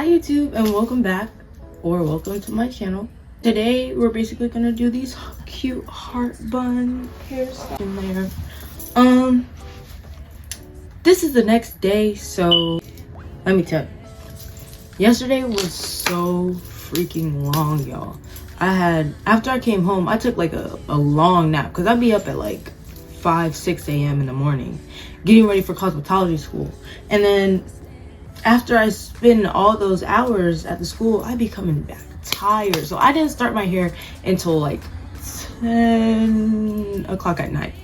Hi YouTube, and welcome back, or welcome to my channel. Today we're basically gonna do these cute heart bun hairstyles in there. This is the next day, so let me tell you, yesterday was so freaking long, y'all. After I came home, I took like a long nap because I'd be up at like 5-6 a.m. in the morning getting ready for cosmetology school, and then after I spend all those hours at the school, I be coming back tired. So I didn't start my hair until like 10 o'clock at night.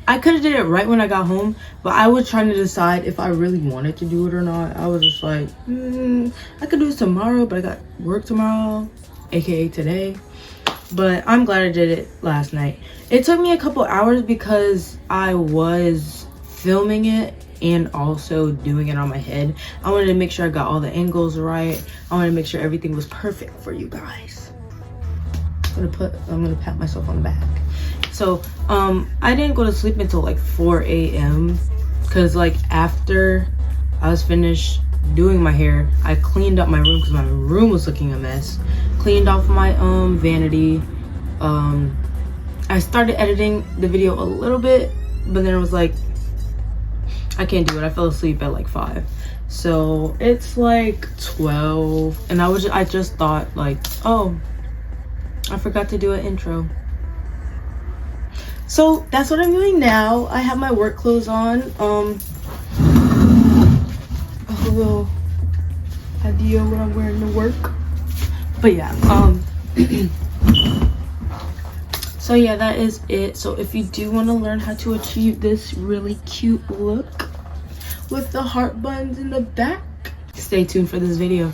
I could have did it right when I got home, but I was trying to decide if I really wanted to do it or not. I was just like, I could do this tomorrow, but I got work tomorrow, aka today. But I'm glad I did it last night. It took me a couple hours because I was filming it and also doing it on my head. I wanted to make sure I got all the angles right. I wanted to make sure everything was perfect for you guys. I'm gonna pat myself on the back. So I didn't go to sleep until like 4 a.m. because like after I was finished doing my hair, I cleaned up my room because my room was looking a mess. Cleaned off my vanity. I started editing the video a little bit, but then it was like, I can't do it. I fell asleep at like 5. So it's like 12, and I just thought like, oh, I forgot to do an intro. So that's what I'm doing now. I have my work clothes on. A little idea what I'm wearing to work. But yeah, so yeah, that is it. So if you do want to learn how to achieve this really cute look with the heart buns in the back, stay tuned for this video.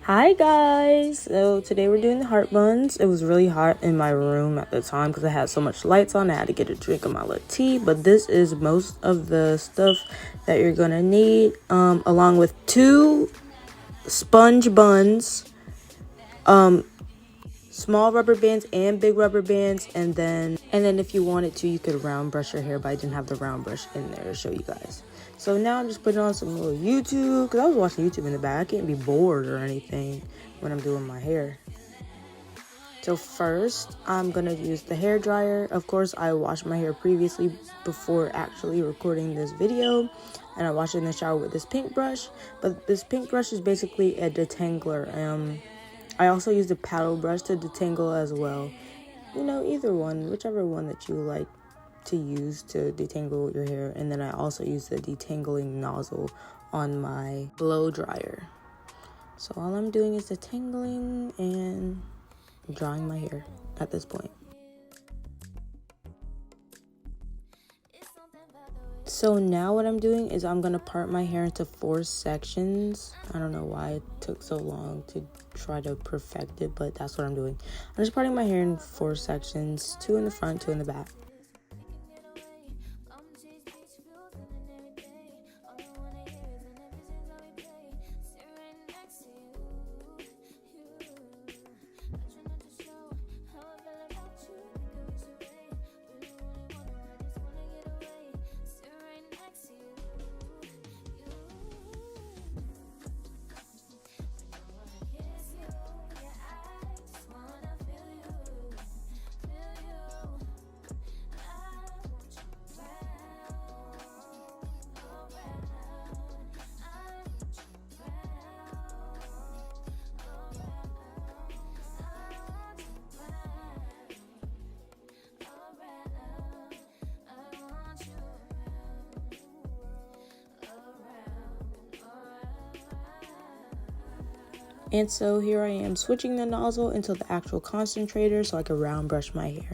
Hi guys, so today we're doing the heart buns. It was really hot in my room at the time because I had so much lights on. I had to get a drink of my little tea, but this is most of the stuff that you're gonna need, along with 2 sponge buns, small rubber bands and big rubber bands, and then if you wanted to, you could round brush your hair, but I didn't have the round brush in there to show you guys. So now I'm just putting on some little YouTube because I was watching YouTube in the back. I can't be bored or anything when I'm doing my hair. So first, I'm gonna use the hair dryer. Of course, I washed my hair previously before actually recording this video, and I washed it in the shower with this pink brush. But this pink brush is basically a detangler. I also used a paddle brush to detangle as well. You know, either one, whichever one that you like to use to detangle your hair. And then I also used the detangling nozzle on my blow dryer. So all I'm doing is detangling and drying my hair at this point. So now what I'm doing is I'm gonna part my hair into 4 sections. I don't know why it took so long to try to perfect it, but that's what I'm doing. I'm just parting my hair in 4 sections, 2 in the front, 2 in the back. And so here I am switching the nozzle into the actual concentrator so I can round brush my hair.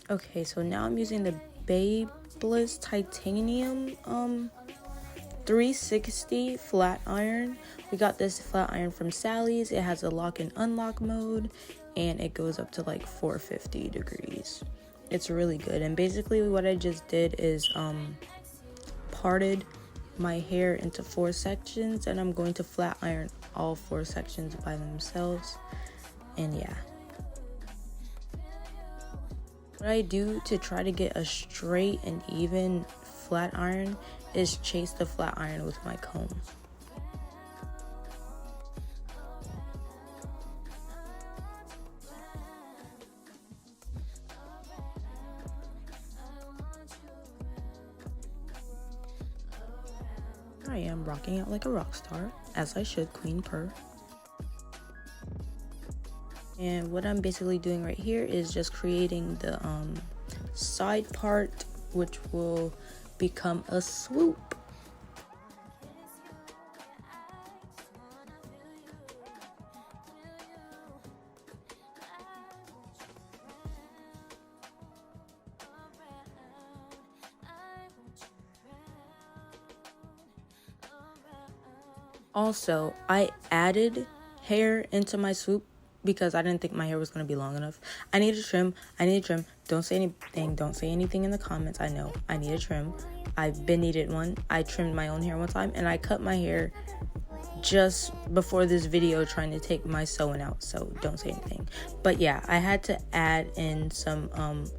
Okay, so now I'm using the Bliss Titanium 360 flat iron. We got this flat iron from Sally's. It has a lock and unlock mode, and it goes up to like 450 degrees. It's really good. And basically what I just did is parted my hair into 4 sections, and I'm going to flat iron all 4 sections by themselves. And yeah, what I do to try to get a straight and even flat iron is chase the flat iron with my comb. I am rocking out like a rock star, as I should, Queen Purr. And what I'm basically doing right here is just creating the side part, which will become a swoop. Also, I added hair into my swoop because I didn't think my hair was going to be long enough. I need a trim. Don't say anything in the comments. I know I need a trim. I've been needed one. I trimmed my own hair one time, and I cut my hair just before this video trying to take my sewing out, so don't say anything. But yeah, I had to add in some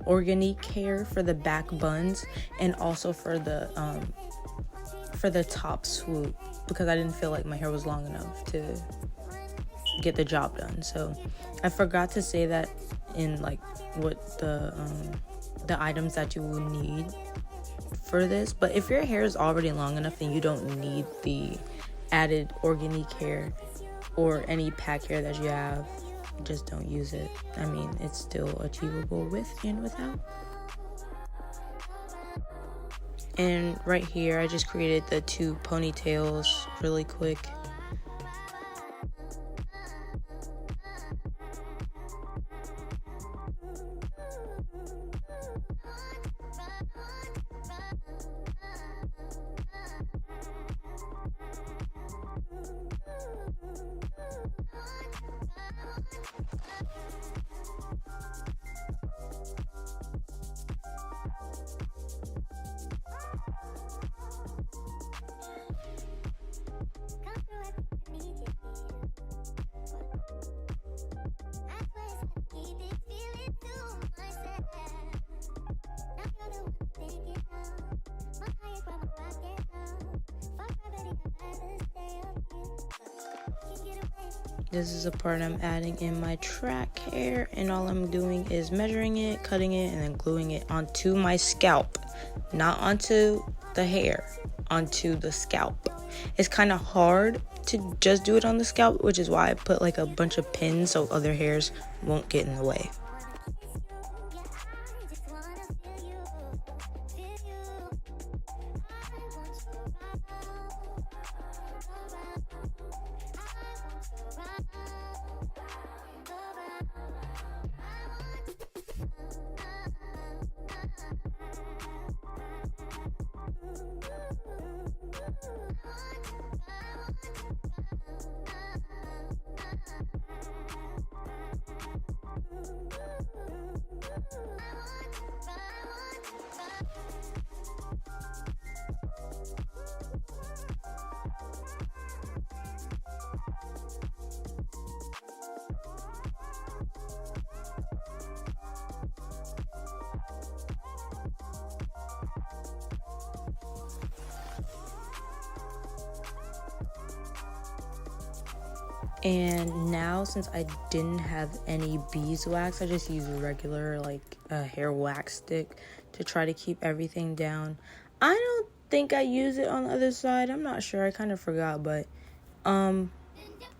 organic hair for the back buns and also for the top swoop, because I didn't feel like my hair was long enough to get the job done. So I forgot to say that in like what the items that you will need for this. But if your hair is already long enough, then you don't need the added organic hair or any pack hair that you have. Just don't use it. I mean, it's still achievable with and without. And right here, I just created the 2 ponytails really quick. This is a part I'm adding in my track hair, and all I'm doing is measuring it, cutting it, and then gluing it onto my scalp. Not onto the hair, onto the scalp. It's kind of hard to just do it on the scalp, which is why I put like a bunch of pins so other hairs won't get in the way. And now, since I didn't have any beeswax, I just used regular like a hair wax stick to try to keep everything down. I don't think I used it on the other side. I'm not sure. I kind of forgot, but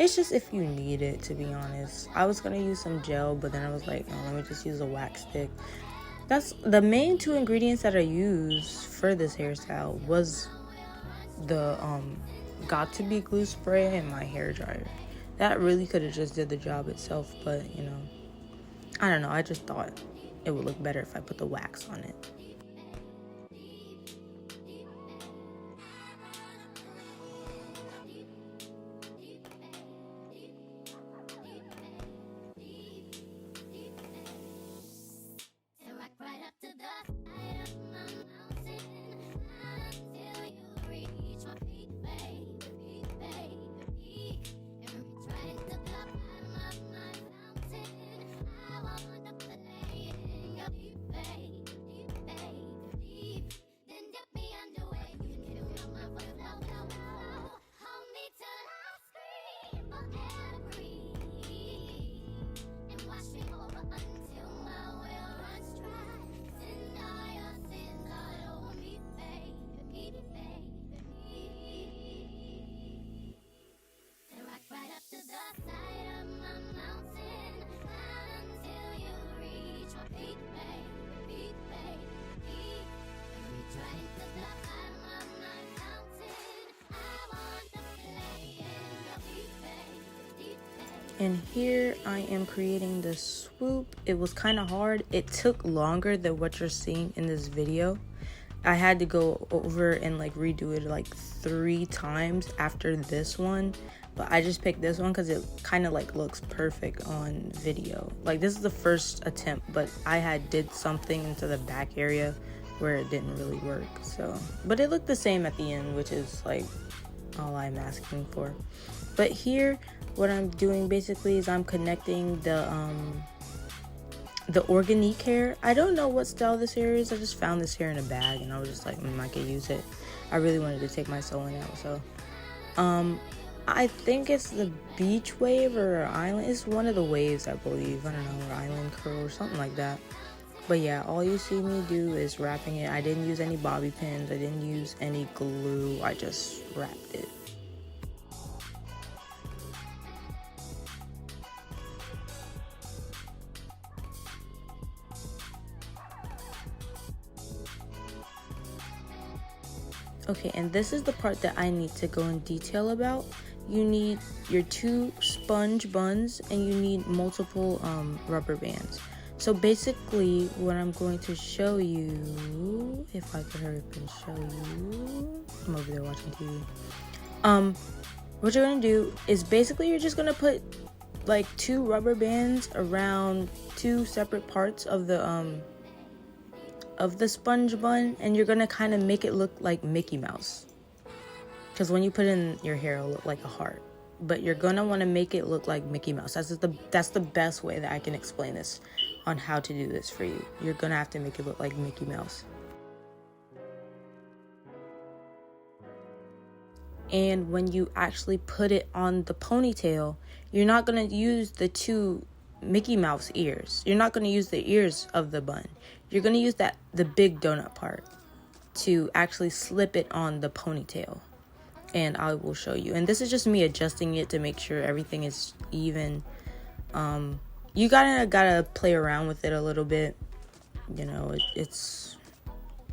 it's just if you need it, to be honest. I was gonna use some gel, but then I was like, no, let me just use a wax stick. That's the main 2 ingredients that I used for this hairstyle was the got to be glue spray and my hair dryer. That really could have just did the job itself, but you know, I don't know, I just thought it would look better if I put the wax on it. And here I am creating the swoop. It was kind of hard. It took longer than what you're seeing in this video. I had to go over and like redo it like 3 times after this one, but I just picked this one because it kind of like looks perfect on video. Like this is the first attempt, but I did something into the back area where it didn't really work. So, but it looked the same at the end, which is like all I'm asking for. But here, what I'm doing basically is I'm connecting the organique hair. I don't know what style this hair is. I just found this hair in a bag and I was just like, I could use it. I really wanted to take my sewing out, so I think it's the beach wave or island. It's one of the waves, I believe. I don't know, or island curl or something like that. But yeah, all you see me do is wrapping it. I didn't use any bobby pins. I didn't use any glue. I just wrapped it. Okay, and this is the part that I need to go in detail about. You need your 2 sponge buns and you need multiple rubber bands. So basically what I'm going to show you, if I could hurry up and show you, I'm over there watching TV. What you're gonna do is basically you're just gonna put like 2 rubber bands around 2 separate parts of the sponge bun, and you're gonna kind of make it look like Mickey Mouse, because when you put in your hair it'll look like a heart, but you're gonna want to make it look like Mickey Mouse. That's the best way that I can explain this on how to do this for you. You're gonna have to make it look like Mickey Mouse. And when you actually put it on the ponytail, you're not gonna use the 2 Mickey Mouse ears. You're not going to use the ears of the bun. You're going to use the big donut part to actually slip it on the ponytail. And I will show you. And this is just me adjusting it to make sure everything is even. You gotta play around with it a little bit. You know, it's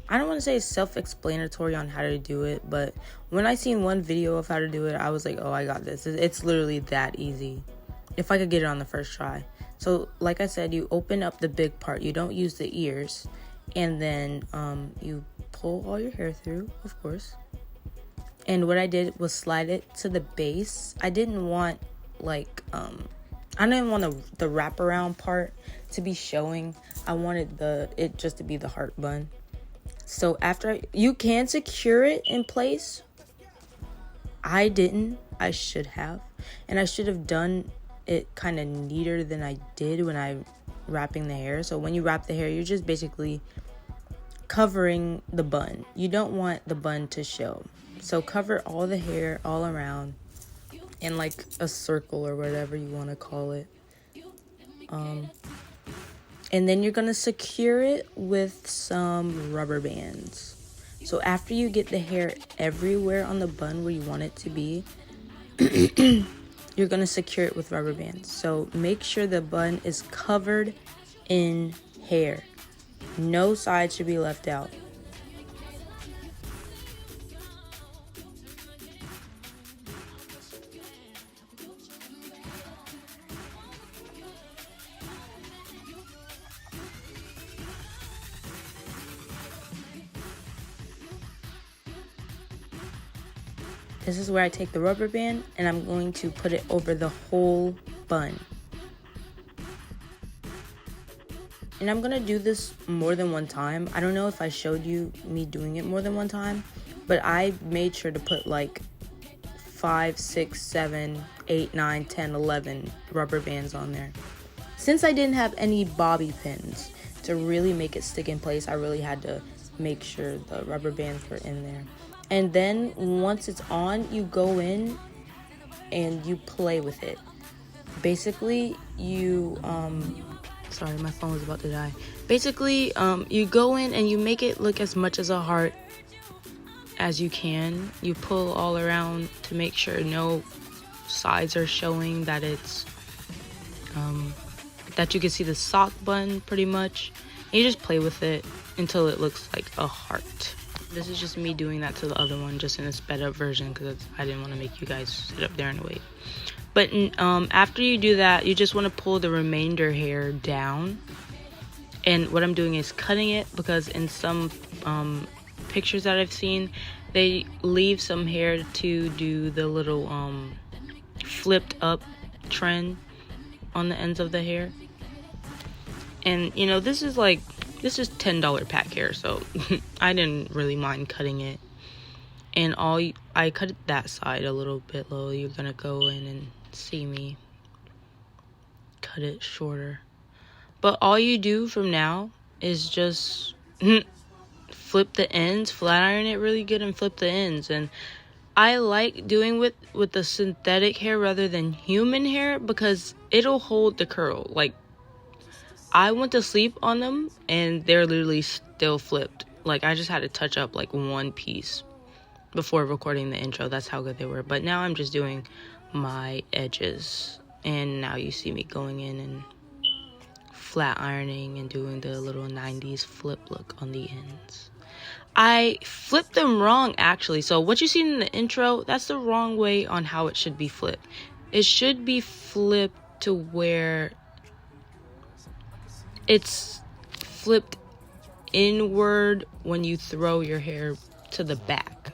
I don't want to say it's self-explanatory on how to do it, but when I seen one video of how to do it, I was like, oh, I got this. It's literally that easy. If I could get it on the first try. So like I said, you open up the big part. You don't use the ears. And then you pull all your hair through, of course. And what I did was slide it to the base. I didn't want like I didn't want the wraparound part to be showing. I wanted it just to be the heart bun. So after you can secure it in place. I didn't. I should have. And I should have done it kind of neater than I did when I wrapping the hair. So when you wrap the hair, you're just basically covering the bun. You don't want the bun to show. So cover all the hair all around in like a circle or whatever you want to call it. And then you're going to secure it with some rubber bands. So after you get the hair everywhere on the bun where you want it to be, you're going to secure it with rubber bands. So make sure the bun is covered in hair. No side should be left out. This is where I take the rubber band and I'm going to put it over the whole bun. And I'm going to do this more than one time. I don't know if I showed you me doing it more than one time, but I made sure to put like 5, 6, 7, 8, 9, 10, 11 rubber bands on there. Since I didn't have any bobby pins to really make it stick in place, I really had to make sure the rubber bands were in there. And then once it's on, you go in and you play with it. Basically, you sorry, my phone was about to die. Basically, you go in and you make it look as much as a heart as you can. You pull all around to make sure no sides are showing, that it's that you can see the sock bun pretty much. And you just play with it until it looks like a heart. This is just me doing that to the other one, just in a sped up version, because I didn't want to make you guys sit up there and wait. But after you do that, you just want to pull the remainder hair down. And what I'm doing is cutting it, because in some pictures that I've seen, they leave some hair to do the little flipped up trend on the ends of the hair. And you know, this is $10 pack hair, so I didn't really mind cutting it. And I cut that side a little bit low. You're gonna go in and see me cut it shorter. But all you do from now is just flip the ends, flat iron it really good, and flip the ends. And I like doing with the synthetic hair rather than human hair, because it'll hold the curl. Like, I went to sleep on them and they're literally still flipped. Like, I just had to touch up like one piece before recording the intro. That's how good they were. But now I'm just doing my edges, and now you see me going in and flat ironing and doing the little 90s flip look on the ends. I flipped them wrong, actually. So what you see in the intro, that's the wrong way on how it should be flipped. It should be flipped to where it's flipped inward when you throw your hair to the back.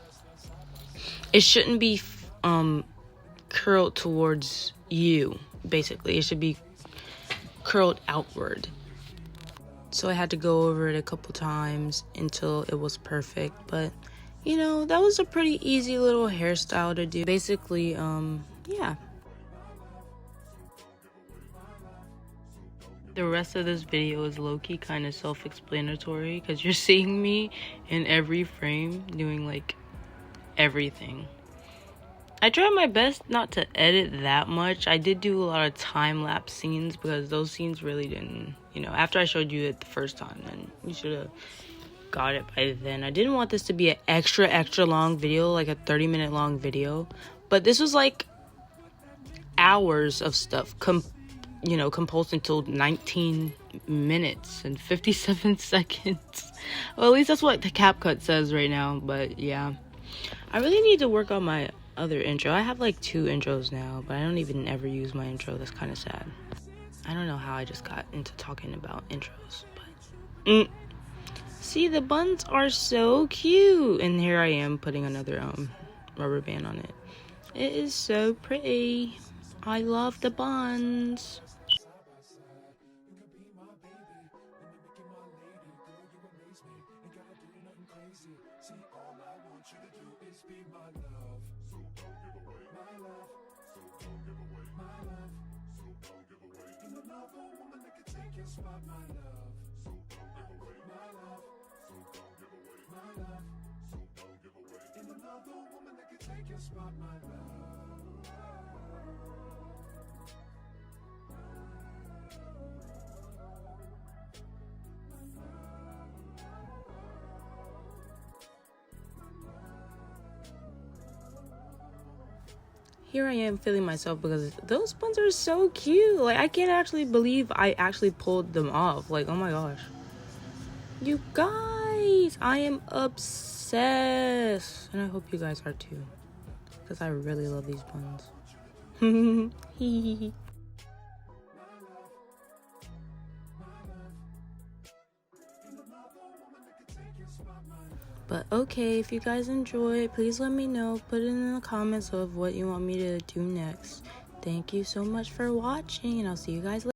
It shouldn't be curled towards you, basically. It should be curled outward. So I had to go over it a couple times until it was perfect. But you know, that was a pretty easy little hairstyle to do. Basically, yeah. The rest of this video is low-key kind of self-explanatory, because you're seeing me in every frame doing like everything. I tried my best not to edit that much. I did do a lot of time-lapse scenes, because those scenes really didn't, you know, after I showed you it the first time, then you should have got it by then. I didn't want this to be an extra long video, like a 30-minute long video, but this was like hours of stuff composed into 19 minutes and 57 seconds. Well, at least that's what the CapCut says right now. But yeah, I really need to work on my other intro. I have like 2 intros now, but I don't even ever use my intro. That's kind of sad. I don't know how I just got into talking about intros, but see, the buns are so cute, and here I am putting another rubber band on it. It is so pretty. I love the buns. Here I am feeling myself, because those buns are so cute. Like, I can't actually believe I actually pulled them off. Like, oh my gosh. You guys, I am obsessed. And I hope you guys are too, because I really love these buns. But okay, if you guys enjoy it, please let me know. Put it in the comments of what you want me to do next. Thank you so much for watching, and I'll see you guys later.